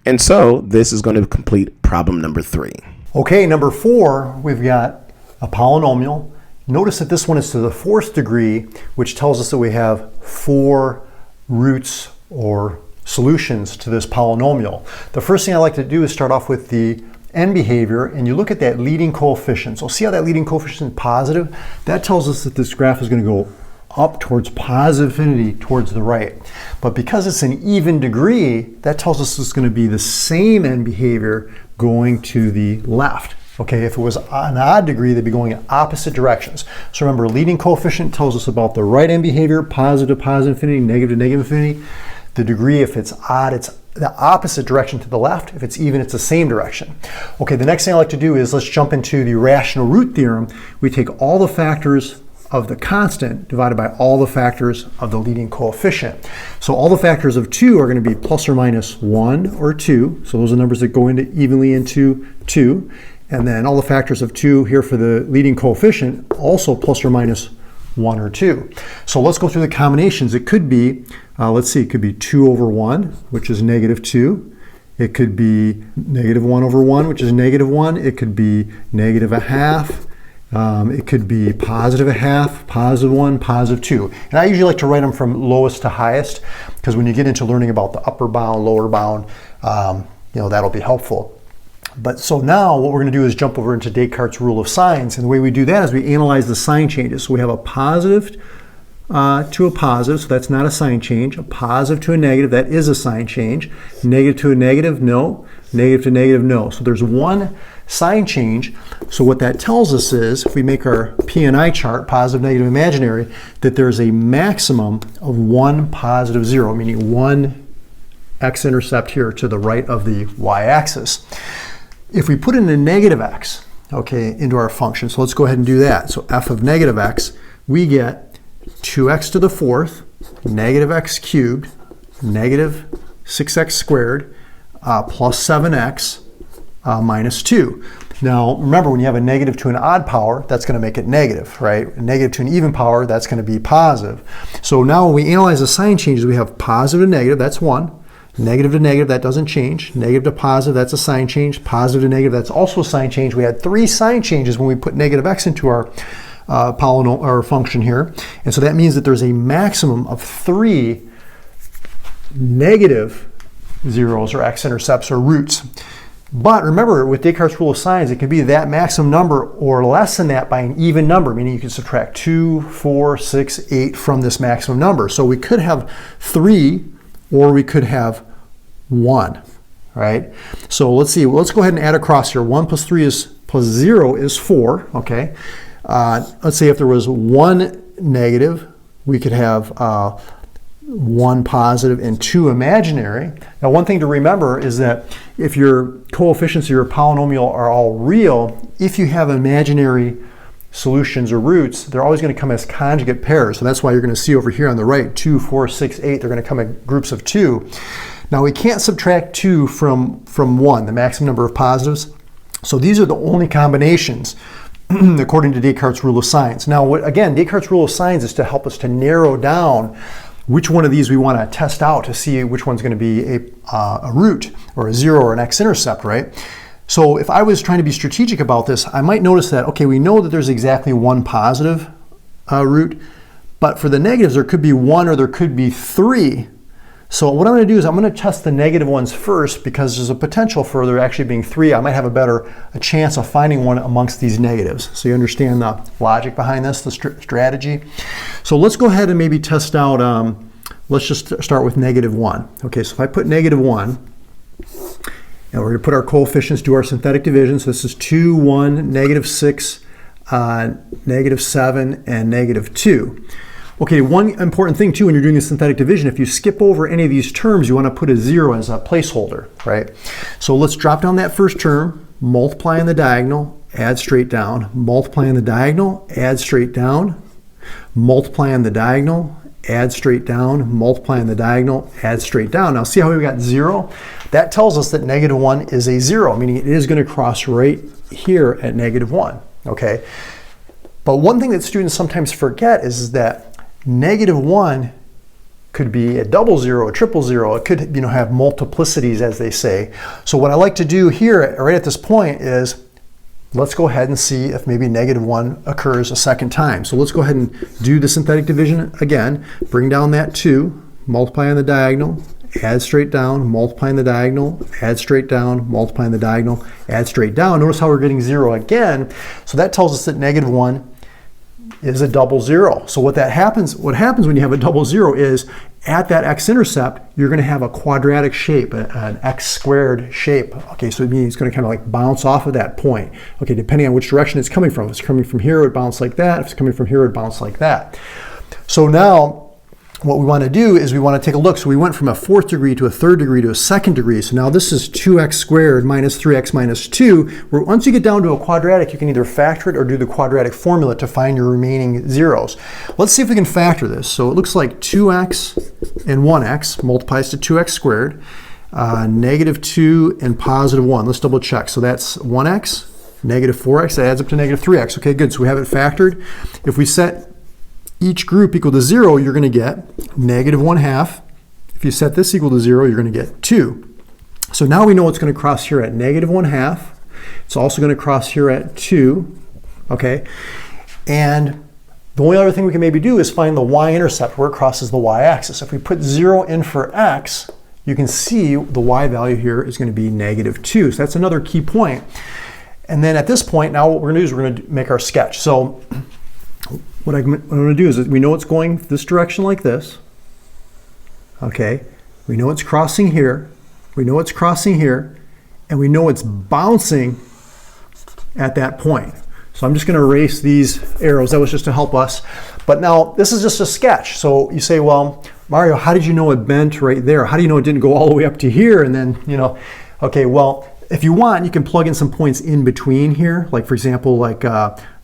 And so this is going to complete problem number 3. Okay, number 4, we've got a polynomial. Notice that this one is to the 4th degree, which tells us that we have 4 roots or solutions to this polynomial. The first thing I like to do is start off with the end behavior, and you look at that leading coefficient. So see how that leading coefficient is positive? That tells us that this graph is going to go up towards positive infinity towards the right. But because it's an even degree, that tells us it's going to be the same end behavior going to the left. Okay, if it was an odd degree, they'd be going in opposite directions. So remember, leading coefficient tells us about the right end behavior, positive to positive infinity, negative to negative infinity. The degree, if it's odd, it's the opposite direction to the left. If it's even, it's the same direction. Okay, the next thing I like to do is let's jump into the rational root theorem. We take all the factors of the constant divided by all the factors of the leading coefficient. So all the factors of 2 are going to be plus or minus 1 or 2. So those are numbers that go into evenly into 2. And then all the factors of 2 here for the leading coefficient, also plus or minus 1 or 2. So let's go through the combinations. It could be, let's see, it could be 2 over 1, which is -2. It could be -1 over 1, which is -1. It could be -1/2. It could be +1/2, +1, +2. And I usually like to write them from lowest to highest, because when you get into learning about the upper bound, lower bound, that'll be helpful. But so now what we're going to do is jump over into Descartes' rule of signs. And the way we do that is we analyze the sign changes. So we have a positive to a positive, so that's not a sign change. A positive to a negative, that is a sign change. Negative to a negative, no. Negative to negative, no. So there's one sign change. So what that tells us is, if we make our P&I chart, positive, negative, imaginary, that there's a maximum of one positive zero, meaning one x-intercept here to the right of the y-axis. If we put in a negative x, okay, into our function, so let's go ahead and do that. So f of negative x, we get 2x to the fourth, negative x cubed, negative 6x squared, plus 7x minus 2. Now, remember, when you have a negative to an odd power, that's going to make it negative, right? A negative to an even power, that's going to be positive. So now when we analyze the sign changes, we have positive to negative, that's 1. Negative to negative, that doesn't change. Negative to positive, that's a sign change. Positive to negative, that's also a sign change. We had 3 sign changes when we put negative x into our polynomial or function here. And so that means that there's a maximum of 3 negative zeros or x-intercepts or roots. But remember, with Descartes' rule of signs, it can be that maximum number or less than that by an even number, meaning you can subtract 2, 4, 6, 8 from this maximum number. So we could have 3 or we could have 1, right? So let's see, let's go ahead and add across here. 1 plus 3 plus 0 is 4, okay? Let's say if there was 1 negative, we could have 1 positive and 2 imaginary. Now, one thing to remember is that if your coefficients of your polynomial are all real, if you have imaginary solutions or roots, they're always going to come as conjugate pairs. So that's why you're going to see over here on the right, 2, 4, 6, 8, they're going to come in groups of 2. Now, we can't subtract 2 from 1, the maximum number of positives. So these are the only combinations according to Descartes' rule of signs. Now, again, Descartes' rule of signs is to help us to narrow down which one of these we want to test out to see which one's going to be a root or a zero or an x-intercept, right? So if I was trying to be strategic about this, I might notice that, okay, we know that there's exactly 1 positive root, but for the negatives, there could be 1 or there could be 3. So what I'm going to do is I'm going to test the negative ones first because there's a potential for there actually being 3. I might have a chance of finding one amongst these negatives. So you understand the logic behind this, the strategy. So let's go ahead and maybe test out, let's just start with negative 1. Okay, so if I put negative 1, and we're going to put our coefficients, do our synthetic division. So this is 2, 1, negative 6, negative 7, and negative 2. Okay, one important thing too when you're doing a synthetic division, if you skip over any of these terms, you want to put a 0 as a placeholder, right? So let's drop down that first term, multiply on the diagonal, add straight down, multiply on the diagonal, add straight down, multiply on the diagonal, add straight down, multiply on the diagonal, add straight down. Now see how we got 0? That tells us that negative 1 is a 0, meaning it is going to cross right here at negative 1, okay? But one thing that students sometimes forget is that negative 1 could be a double 0, a triple 0. It could, have multiplicities, as they say. So what I like to do here, right at this point, is let's go ahead and see if maybe negative 1 occurs a second time. So let's go ahead and do the synthetic division again. Bring down that 2, multiply on the diagonal, add straight down, multiply on the diagonal, add straight down, multiply on the diagonal, add straight down. Notice how we're getting 0 again. So that tells us that negative 1 is a double 0. So what happens when you have a double 0 is at that x-intercept, you're going to have a quadratic shape, an x squared shape. Okay, so it means it's going to kind of like bounce off of that point. Okay, depending on which direction it's coming from. If it's coming from here, it would bounce like that. If it's coming from here, it would bounce like that. So now, what we want to do is we want to take a look. So we went from a 4th degree to a 3rd degree to a 2nd degree. So now this is 2x squared minus 3x minus 2. Where once you get down to a quadratic, you can either factor it or do the quadratic formula to find your remaining zeros. Let's see if we can factor this. So it looks like 2x and 1x multiplies to 2x squared, negative 2 and positive 1. Let's double check. So that's 1x, negative 4x, that adds up to negative 3x. Okay, good. So we have it factored. If we set each group equal to 0, you're going to get negative 1/2. If you set this equal to 0, you're going to get 2. So now we know it's going to cross here at negative 1/2. It's also going to cross here at 2. Okay? And the only other thing we can maybe do is find the y-intercept where it crosses the y-axis. If we put 0 in for x, you can see the y value here is going to be negative 2. So that's another key point. And then at this point, now what we're going to do is we're going to make our sketch. So what I'm going to do is we know it's going this direction like this. Okay, we know it's crossing here. We know it's crossing here. And we know it's bouncing at that point. So I'm just going to erase these arrows. That was just to help us. But now this is just a sketch. So you say, well, Mario, how did you know it bent right there? How do you know it didn't go all the way up to here? And then, okay, well, if you want, you can plug in some points in between here. Like, for example, like,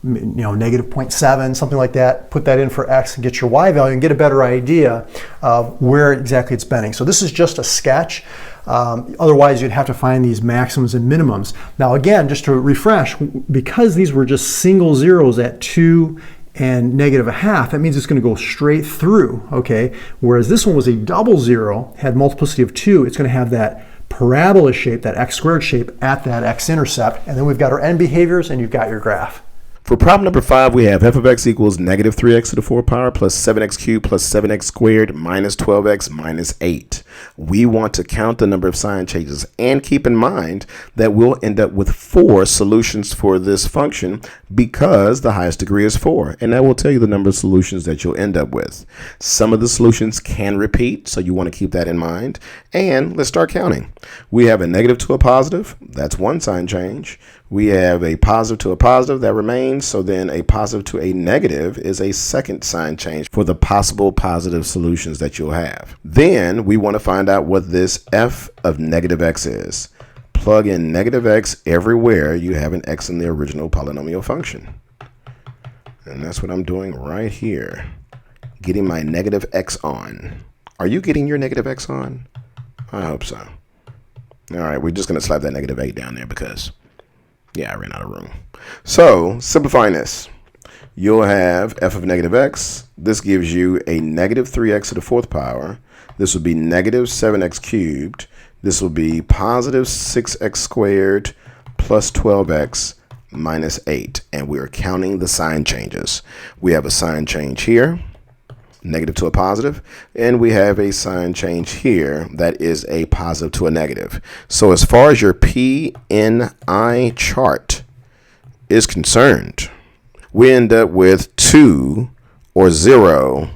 negative 0.7, something like that. Put that in for X and get your Y value and get a better idea of where exactly it's bending. So this is just a sketch. Otherwise, you'd have to find these maximums and minimums. Now, again, just to refresh, because these were just single zeros at 2 and -0.5, that means it's going to go straight through, okay? Whereas this one was a double zero, had multiplicity of 2, it's going to have that parabola shape, that x squared shape at that x-intercept. And then we've got our end behaviors, and you've got your graph. For problem number 5, we have f of x equals negative 3x to the 4th power plus 7x cubed plus 7x squared minus 12x minus 8. We want to count the number of sign changes, and keep in mind that we'll end up with 4 solutions for this function because the highest degree is 4, and that will tell you the number of solutions that you'll end up with. Some of the solutions can repeat, so you want to keep that in mind. And let's start counting. We have a negative to a positive, that's one sign change. We have a positive to a positive, that remains. So then a positive to a negative is a second sign change for the possible positive solutions that you'll have. Then we want to find out what this f of negative x is. Plug in negative x everywhere you have an x in the original polynomial function. And that's what I'm doing right here. Getting my negative x on. Are you getting your negative x on? I hope so. All right, we're just going to slap that negative 8 down there because... yeah, I ran out of room. So, simplifying this, you'll have f of negative x. This gives you a negative 3x to the 4th power. This will be negative 7x cubed. This will be positive 6x squared plus 12x minus 8. And we're counting the sign changes. We have a sign change here, negative to a positive, and we have a sign change here that is a positive to a negative. So as far as your PNI chart is concerned, we end up with 2 or 0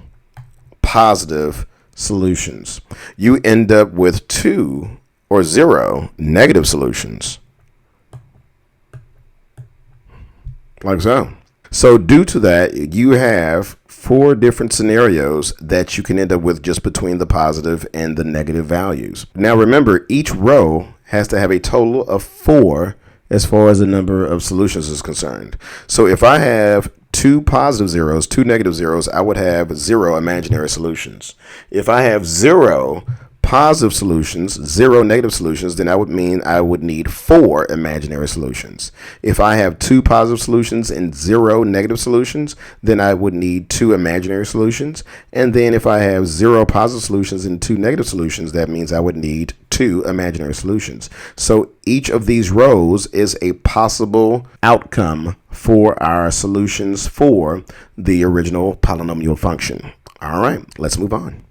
positive solutions. You end up with 2 or 0 negative solutions. Like so. So due to that, you have 4 different scenarios that you can end up with just between the positive and the negative values. Now remember, each row has to have a total of 4 as far as the number of solutions is concerned. So if I have 2 positive zeros, 2 negative zeros, I would have 0 imaginary solutions. If I have 0 positive solutions, 0 negative solutions, then that would mean I would need 4 imaginary solutions. If I have 2 positive solutions and 0 negative solutions, then I would need 2 imaginary solutions. And then if I have 0 positive solutions and 2 negative solutions, that means I would need 2 imaginary solutions. So each of these rows is a possible outcome for our solutions for the original polynomial function. All right, let's move on.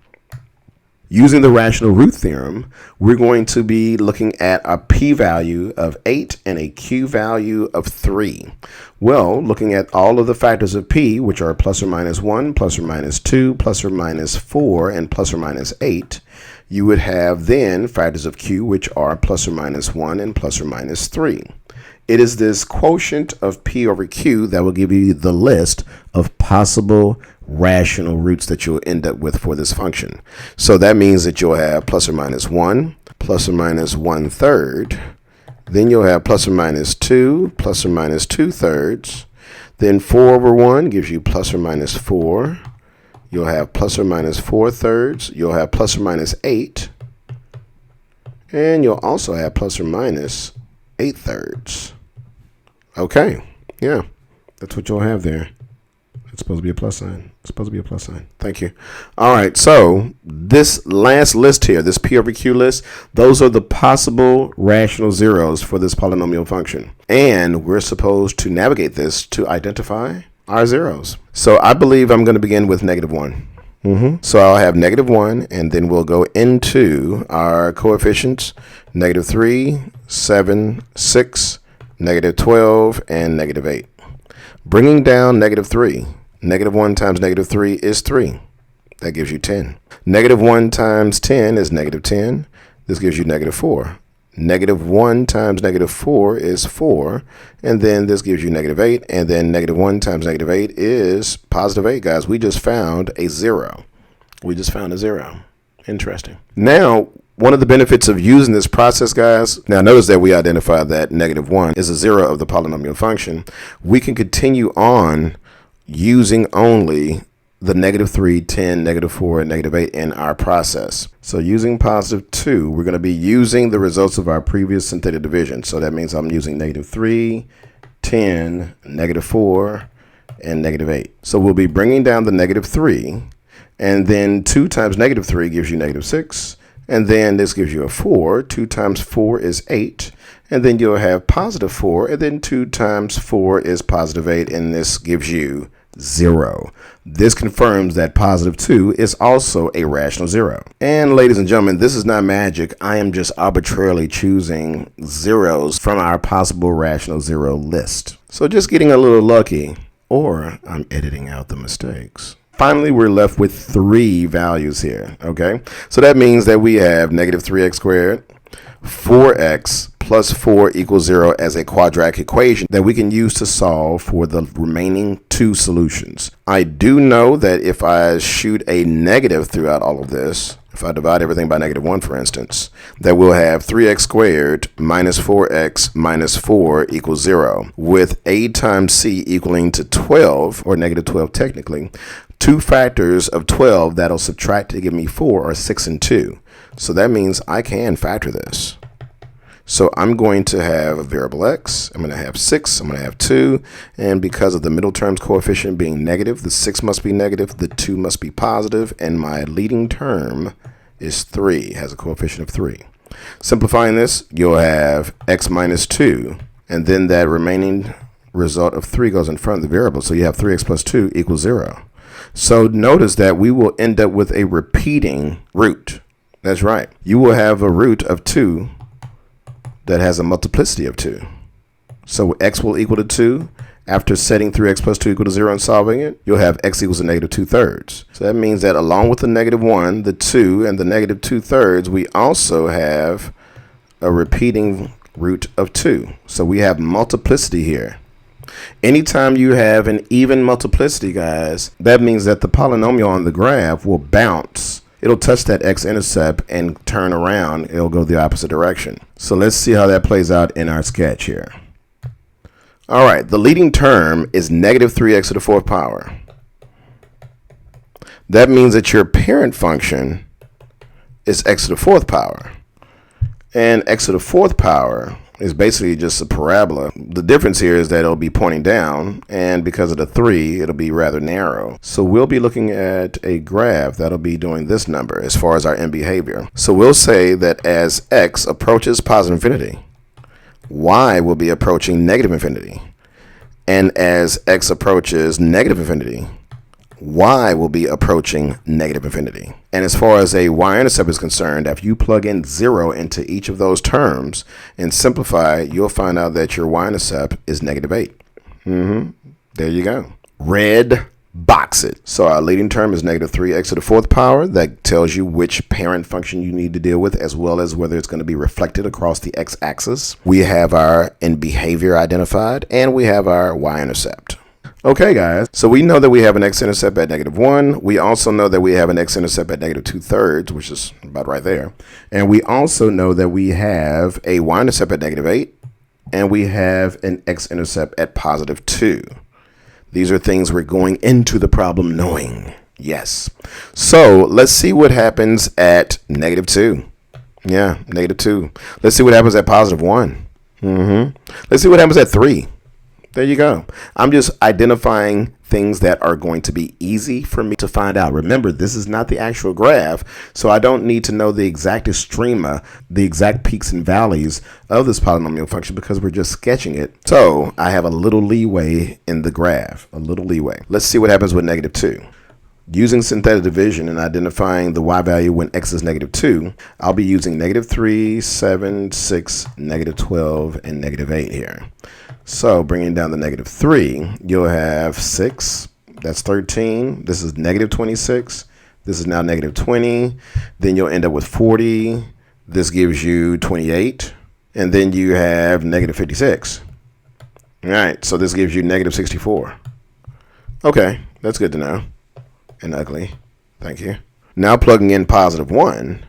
Using the rational root theorem, we're going to be looking at a p-value of 8 and a q-value of 3. Well, looking at all of the factors of p, which are plus or minus 1, plus or minus 2, plus or minus 4, and plus or minus 8, you would have then factors of q, which are plus or minus 1 and plus or minus 3. It is this quotient of p over q that will give you the list of possible rational roots that you'll end up with for this function. So that means that you'll have plus or minus 1, plus or minus 1/3. Then you'll have plus or minus 2, plus or minus 2/3. Then 4 over 1 gives you plus or minus 4. You'll have plus or minus 4/3. You'll have plus or minus 8. And you'll also have plus or minus 8/3. Okay, yeah, that's what you'll have there. It's supposed to be a plus sign. It's supposed to be a plus sign. Thank you. All right, so this last list here, this p over q list, those are the possible rational zeros for this polynomial function. And we're supposed to navigate this to identify our zeros. So I believe I'm going to begin with -1. So I'll have -1, and then we'll go into our coefficients, -3, 7, 6, -12, and -8. Bringing down -3, Negative 1 times negative 3 is 3. That gives you 10. Negative 1 times 10 is negative 10. This gives you negative 4. Negative 1 times negative 4 is 4. And then this gives you negative 8. And then negative 1 times negative 8 is positive 8, guys. We just found a 0. We just found a 0. Interesting. Now, one of the benefits of using this process, guys, now notice that we identified that negative 1 is a 0 of the polynomial function. We can continue on using only the negative 3, 10, negative 4, and negative 8 in our process. So using positive 2, we're going to be using the results of our previous synthetic division. So that means I'm using negative 3, 10, negative 4, and negative 8. So we'll be bringing down the negative 3, and then 2 times negative 3 gives you negative 6. And then this gives you a 4. 2 times 4 is 8. And then you'll have positive 4. And then 2 times 4 is positive 8. And this gives you 0. This confirms that positive 2 is also a rational 0. And ladies and gentlemen, this is not magic. I am just arbitrarily choosing zeros from our possible rational 0 list. So just getting a little lucky, or I'm editing out the mistakes. Finally, we're left with 3 values here, okay? So that means that we have negative 3x squared, 4x plus 4 equals 0 as a quadratic equation that we can use to solve for the remaining 2 solutions. I do know that if I shoot a negative throughout all of this, if I divide everything by negative 1, for instance, that we'll have 3x squared minus 4x minus 4 equals 0, with a times c equaling to 12, or negative 12 technically. 2 factors of 12 that'll subtract to give me 4 are 6 and 2. So that means I can factor this. So I'm going to have a variable x. I'm going to have 6. I'm going to have 2. And because of the middle term's coefficient being negative, the 6 must be negative, the 2 must be positive, and my leading term is 3, has a coefficient of 3. Simplifying this, you'll have x minus 2, and then that remaining result of 3 goes in front of the variable. So you have 3x plus 2 equals 0. So notice that we will end up with a repeating root. That's right. You will have a root of 2 that has a multiplicity of 2. So x will equal to 2. After setting 3x plus 2 equal to 0 and solving it, you'll have x equals a negative 2/3. So that means that along with the negative 1, the 2, and the negative 2/3, we also have a repeating root of 2. So we have multiplicity here. Anytime you have an even multiplicity, guys, that means that the polynomial on the graph will bounce. It'll touch that x-intercept and turn around. It'll go the opposite direction. So let's see how that plays out in our sketch here. All right, the leading term is negative 3x to the 4th power. That means that your parent function is x to the 4th power. And x to the 4th power is basically just a parabola. The difference here is that it'll be pointing down, and because of the 3, it'll be rather narrow. So we'll be looking at a graph that'll be doing this number as far as our end behavior. So we'll say that as x approaches positive infinity, y will be approaching negative infinity. And as x approaches negative infinity, y will be approaching negative infinity. And as far as a y-intercept is concerned, if you plug in 0 into each of those terms and simplify, you'll find out that your y-intercept is negative 8. There you go. Red box it. So our leading term is negative 3x to the 4th power. That tells you which parent function you need to deal with, as well as whether it's going to be reflected across the x-axis. We have our end behavior identified, and we have our y-intercept. Okay, guys, so we know that we have an x-intercept at negative 1. We also know that we have an x-intercept at negative 2/3, which is about right there. And we also know that we have a y-intercept at negative 8, and we have an x-intercept at positive 2. These are things we're going into the problem knowing. Yes. So let's see what happens at negative 2. Yeah, negative 2. Let's see what happens at positive 1. Let's see what happens at 3. There you go. I'm just identifying things that are going to be easy for me to find out. Remember, this is not the actual graph, so I don't need to know the exact extrema, the exact peaks and valleys of this polynomial function, because we're just sketching it. So I have a little leeway in the graph, a little leeway. Let's see what happens with negative 2. Using synthetic division and identifying the y value when x is negative 2, I'll be using negative 3, 7, 6, negative 12, and negative 8 here. So bringing down the negative 3, you'll have 6 That's 13. This is negative 26. This is now negative 20. Then you'll end up with 40. This gives you 28. And then you have negative 56. All right, so this gives you negative 64. Okay, that's good to know. And ugly. Thank you. Now plugging in positive 1,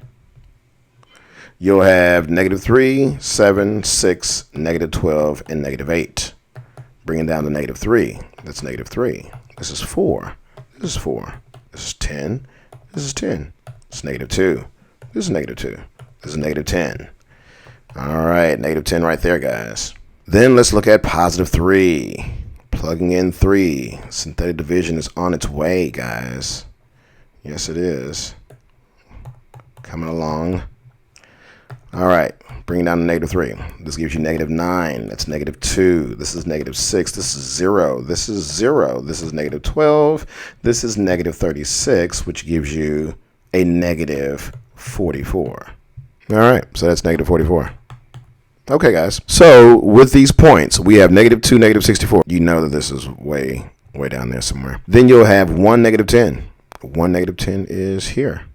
you'll have negative 3, 7, 6, negative 12, and negative 8. Bringing down to negative 3. That's negative 3. This is 4. This is 4. This is 10. This is 10. It's negative 2. This is negative 2. This is negative 10. All right, negative 10 right there, guys. Then let's look at positive 3. Plugging in 3. Synthetic division is on its way, guys. Yes, it is. Coming along. All right, bringing down to negative 3. This gives you negative 9. That's negative 2. This is negative 6. This is 0. This is 0. This is negative 12. This is negative 36, which gives you a negative 44. All right, so that's negative 44. Okay, guys. So with these points, we have negative 2, negative 64. You know that this is way down there somewhere. Then you'll have 1, negative 10. 1, negative 10 is here.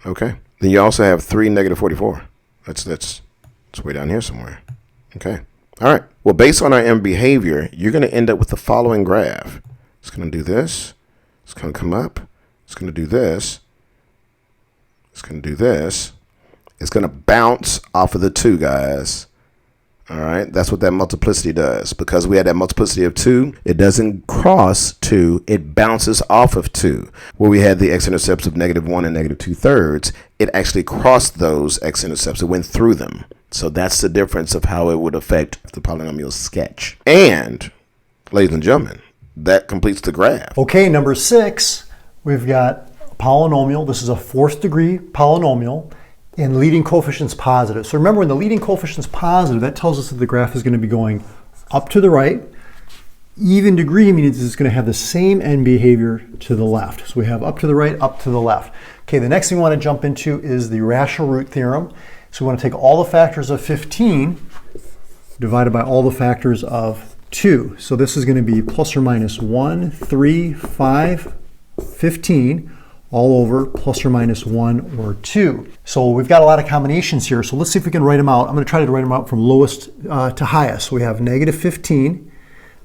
Okay. Then you also have 3, negative 44. That's way down here somewhere. Okay. All right. Well, based on our M behavior, you're going to end up with the following graph. It's going to do this. It's going to come up. It's going to do this. It's going to do this. It's going to bounce off of the 2, guys. All right, that's what that multiplicity does. Because we had that multiplicity of 2, it doesn't cross 2, it bounces off of 2. Where we had the x-intercepts of negative 1 and negative 2/3, it actually crossed those x-intercepts. It went through them. So that's the difference of how it would affect the polynomial sketch. And, ladies and gentlemen, that completes the graph. Okay, number 6, we've got a polynomial. This is a 4th degree polynomial. And leading coefficient's positive. So remember, when the leading coefficient's positive, that tells us that the graph is going to be going up to the right. Even degree means it's going to have the same end behavior to the left. So we have up to the right, up to the left. Okay, the next thing we want to jump into is the rational root theorem. So we want to take all the factors of 15 divided by all the factors of 2. So this is going to be plus or minus 1, 3, 5, 15. All over plus or minus 1 or 2. So we've got a lot of combinations here. So let's see if we can write them out. I'm going to try to write them out from lowest to highest. So we have negative 15.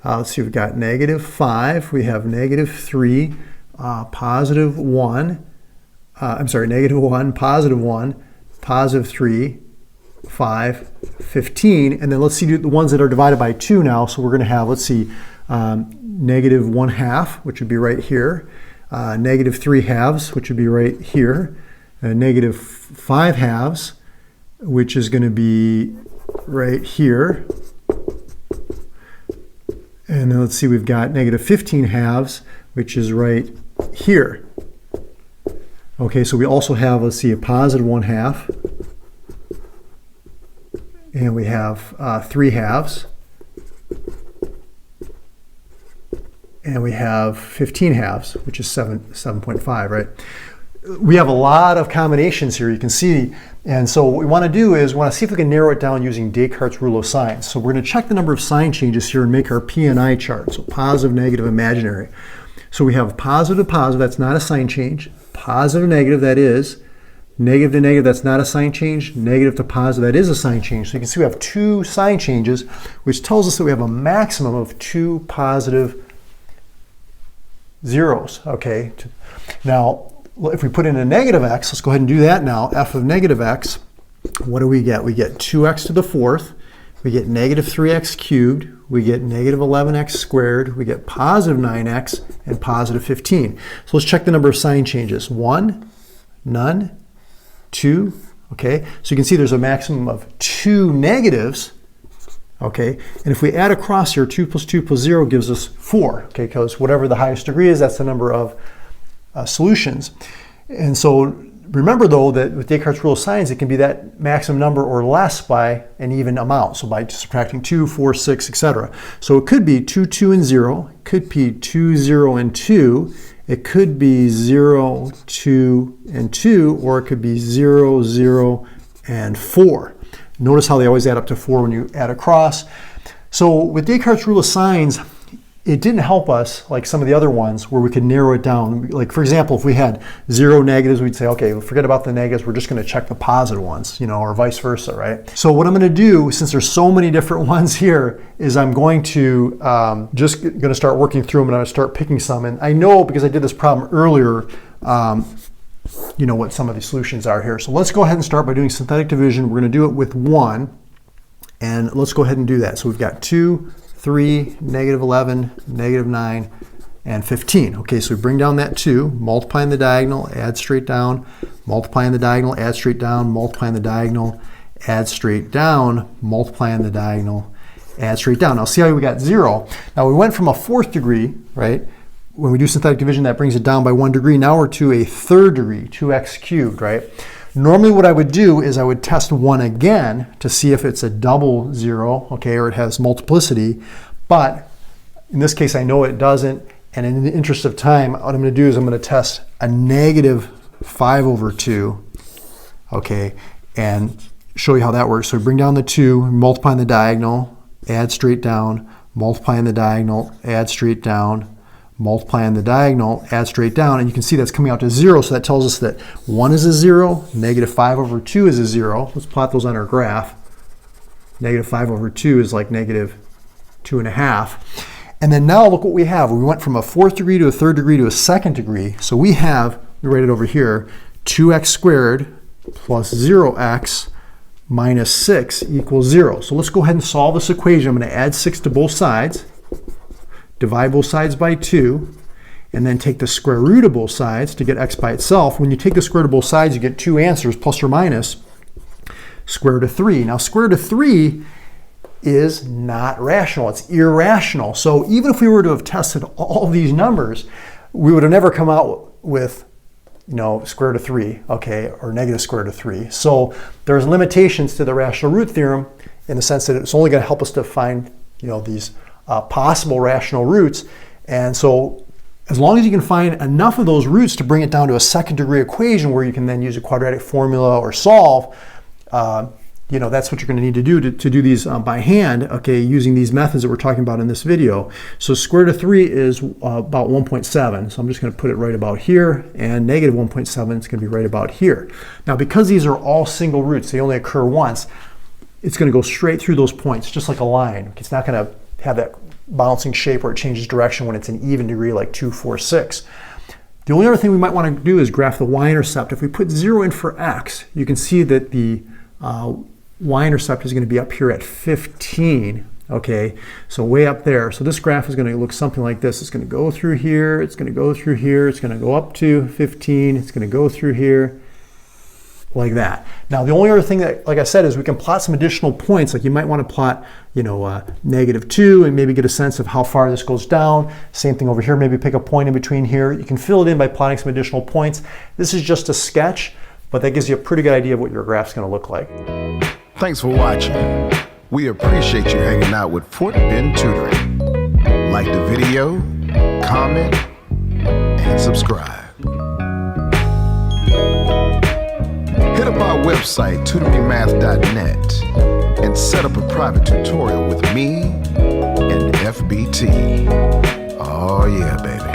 Let's see, we've got negative 5. We have negative 3, positive 1. I'm sorry, negative 1, positive 3, 5, 15. And then let's see the ones that are divided by 2 now. So we're going to have, let's see, negative 1/2, which would be right here. Negative 3/2, which would be right here. Negative 5/2, which is going to be right here. And then let's see, we've got negative 15/2, which is right here. Okay, so we also have, let's see, a positive 1/2. And we have 3/2. And we have 15/2, which is 7.5, right? We have a lot of combinations here, you can see. And so what we want to do is we want to see if we can narrow it down using Descartes' rule of signs. So we're going to check the number of sign changes here and make our P&I chart. So positive, negative, imaginary. So we have positive to positive, that's not a sign change. Positive to negative, that is. Negative to negative, that's not a sign change. Negative to positive, that is a sign change. So you can see we have 2 sign changes, which tells us that we have a maximum of 2 positive zeros, okay? Now, if we put in a negative x, let's go ahead and do that now. F of negative x, what do we get? We get 2x to the 4th, we get negative 3x cubed, we get negative 11x squared, we get positive 9x, and positive 15. So let's check the number of sign changes. 1, none, 2, okay? So you can see there's a maximum of 2 negatives. Okay, and if we add across here, 2 plus 2 plus 0 gives us 4, okay, because whatever the highest degree is, that's the number of solutions. And so remember, though, that with Descartes' rule of signs, it can be that maximum number or less by an even amount, so by subtracting 2, 4, 6, etc. So it could be 2, 2, and 0, it could be 2, 0, and 2, it could be 0, 2, and 2, or it could be 0, 0, and 4. Notice how they always add up to 4 when you add across. So with Descartes' rule of signs, it didn't help us like some of the other ones where we could narrow it down. Like for example, if we had 0 negatives, we'd say, okay, forget about the negatives, we're just gonna check the positive ones, you know, or vice versa, right? So what I'm gonna do, since there's so many different ones here, is I'm going to just gonna start working through them, and I'm gonna start picking some. And I know, because I did this problem earlier, you know what some of the solutions are here. So let's go ahead and start by doing synthetic division. We're gonna do it with 1, and let's go ahead and do that. So we've got 2, 3, -11, -9, and 15. Okay, so we bring down that 2, multiplying the diagonal, add straight down, multiplying the diagonal, add straight down, multiplying the diagonal, add straight down, multiplying the diagonal, add straight down. Now see how we got 0. Now we went from a 4th degree, right? When we do synthetic division, that brings it down by 1 degree. Now we're to a 3rd degree, 2x cubed, right? Normally what I would do is I would test 1 again to see if it's a double 0, okay, or it has multiplicity. But in this case, I know it doesn't. And in the interest of time, what I'm going to do is I'm going to test a -5/2, okay, and show you how that works. So we bring down the 2, multiplying the diagonal, add straight down, multiplying the diagonal, add straight down, multiplying the diagonal, add straight down, and you can see that's coming out to 0, so that tells us that 1 is a 0, -5/2 is a 0. Let's plot those on our graph. -5/2 is like -2.5. And then now look what we have. We went from a 4th degree to a 3rd degree to a 2nd degree. So we have, we write it over here, 2x squared plus 0x minus 6 equals 0. So let's go ahead and solve this equation. I'm going to add 6 to both sides. Divide both sides by 2, and then take the square root of both sides to get x by itself. When you take the square root of both sides, you get 2 answers, plus or minus square root of 3. Now, square root of 3 is not rational. It's irrational. So even if we were to have tested all these numbers, we would have never come out with, you know, square root of 3, okay, or negative square root of 3. So there's limitations to the rational root theorem in the sense that it's only going to help us to find, you know, these possible rational roots. And so as long as you can find enough of those roots to bring it down to a 2nd degree equation where you can then use a quadratic formula or solve, you know, that's what you're going to need to do to do these by hand, okay, using these methods that we're talking about in this video. So square root of 3 is about 1.7. So I'm just going to put it right about here, and negative 1.7 is going to be right about here. Now, because these are all single roots, they only occur once, it's going to go straight through those points, just like a line. It's not going to have that bouncing shape where it changes direction when it's an even degree like 2, 4, 6. The only other thing we might want to do is graph the y-intercept. If we put 0 in for x, you can see that the y-intercept is going to be up here at 15, okay? So way up there. So this graph is going to look something like this. It's going to go through here, it's going to go through here, it's going to go up to 15, it's going to go through here, like that. Now, the only other thing that, like I said, is we can plot some additional points. Like you might want to plot, you know, -2 and maybe get a sense of how far this goes down. Same thing over here, maybe pick a point in between here. You can fill it in by plotting some additional points. This is just a sketch, but that gives you a pretty good idea of what your graph's going to look like. Thanks for watching. We appreciate you hanging out with Fort Bend Tutoring. Like the video, comment, and subscribe. Hit up our website, tutoringmath.net, and set up a private tutorial with me and FBT. Oh yeah, baby.